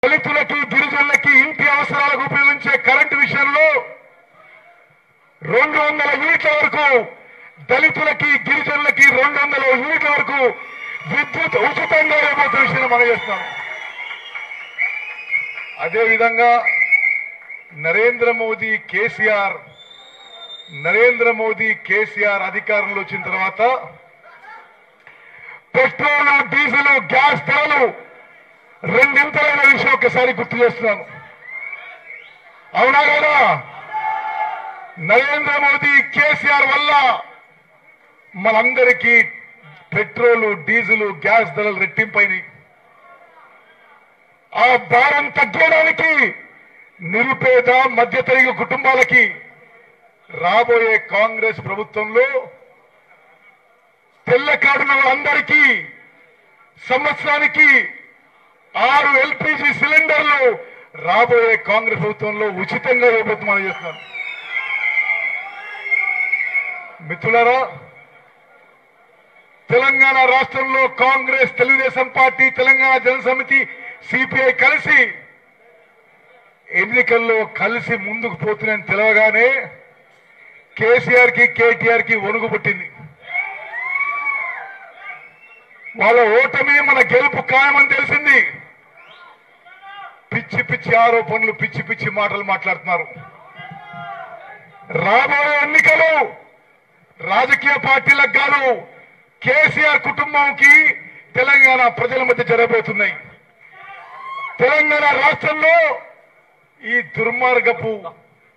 దళితులకి గిరిజనులకి ఇంటి అవసరాలకు ఉపయోగించే కరెంటు విషయంలో 200 యూనిట్ల వరకు దళితులకి గిరిజనులకి 200 యూనిట్ల వరకు విద్యుత్ ఉచితంగా ఇవ్వబోతున్న విషయాన్ని మనం చేస్తాం. అదేవిధంగా నరేంద్ర మోదీ కేసీఆర్ అధికారంలో వచ్చిన తర్వాత పెట్రోల్, డీజిల్, గ్యాస్ ధరలు రెండింతలైన విషయం ఒకసారి గుర్తు చేస్తున్నాను. అవునా కదా? నరేంద్ర మోదీ కేసీఆర్ వల్ల మనందరికీ పెట్రోల్, డీజిల్, గ్యాస్ ధరలు రెట్టింపైనాయి. ఆ భారం తగ్గడానికి నిరుపేద మధ్యతరగతి కుటుంబాలకి రాబోయే కాంగ్రెస్ ప్రభుత్వంలో తెల్ల కార్డున్న వాళ్ళందరికీ సంవత్సరానికి 6 LPG సిలిండర్లు రాబోయే కాంగ్రెస్ ప్రభుత్వంలో ఉచితంగా ఇవ్వబోతున్నామని చేస్తున్నాను. మిత్రులారా, తెలంగాణ రాష్ట్రంలో కాంగ్రెస్, తెలుగుదేశం పార్టీ, తెలంగాణ జనసమితి, సిపిఐ కలిసి ఎన్నికల్లో కలిసి ముందుకు పోతున్నాయని తెలవగానే కేసీఆర్ కి, కేటీఆర్ కి వణుకు పుట్టింది. వాళ్ళ ఓటమి మన గెలుపు ఖాయమని తెలిసింది. పిచ్చి పిచ్చి ఆరోపణలు, పిచ్చి పిచ్చి మాటలు మాట్లాడుతున్నారు. రాబోయే ఎన్నికలు రాజకీయ పార్టీలకు కాదు, కేసీఆర్ కుటుంబంకి, తెలంగాణ ప్రజల మధ్య జరగబోతున్నాయి. తెలంగాణ రాష్ట్రంలో ఈ దుర్మార్గపు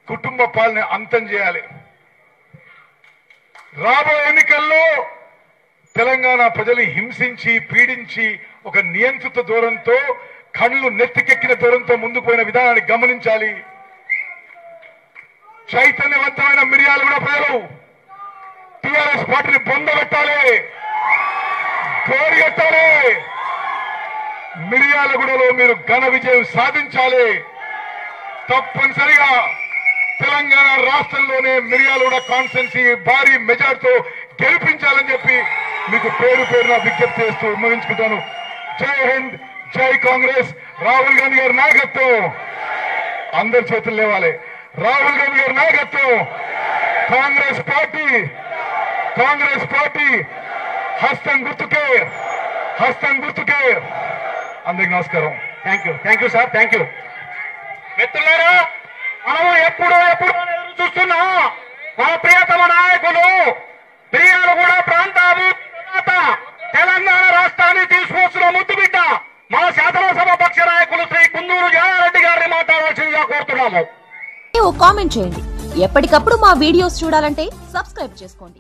కుటుంబ పాలన అంతం చేయాలి. రాబోయే ఎన్నికల్లో తెలంగాణ ప్రజలు హింసించి, పీడించి ఒక నియంత్రిత దూరంతో, కళ్ళు నెత్తికెక్కిన దూరంతో ముందుకు పోయిన విధానాన్ని గమనించాలి. చైతన్యవంతమైన మిర్యాలగూడ ప్రజలు టీఆర్ఎస్ పార్టీని పొందబెట్టాలి, కోరిగట్టాలి. మిర్యాలగూడలో మీరు ఘన విజయం సాధించాలి. తప్పనిసరిగా తెలంగాణ రాష్ట్రంలోనే మిర్యాలగూడ కాన్స్టిట్యున్సీ భారీ మెజార్టీతో గెలిపించాలని చెప్పి మీకు పేరు పేరున విజ్ఞప్తి చేస్తూ ముగించుకుంటాను. జై హింద్, జై కాంగ్రెస్. రాహుల్ గాంధీ గారి నాయకత్వం, అందరి చేతులు లేవాలి. రాహుల్ గాంధీ గారి నాయకత్వం, కాంగ్రెస్ పార్టీ హస్తం గుర్తుకే. అందరికి నమస్కారం. Thank you sir, thank you. మిత్రులారా, మనం ఎప్పుడు చూస్తున్నాం మన ప్రియతమ నాయకులు మిర్యాలగూడ ప్రాంత అభివృద్ధి తర్వాత తెలంగాణ రాష్ట్రాన్ని తీసుకొస్తున్న ముద్దుబిడ్డ మన శాసనసభ పక్ష నాయకులు శ్రీ కుందూరు జయారెడ్డి గారిని మాట్లాడాల్సిందిగా కోరుతున్నాము. కామెంట్ చేయండి. ఎప్పటికప్పుడు మా వీడియోస్ చూడాలంటే సబ్స్క్రైబ్ చేసుకోండి.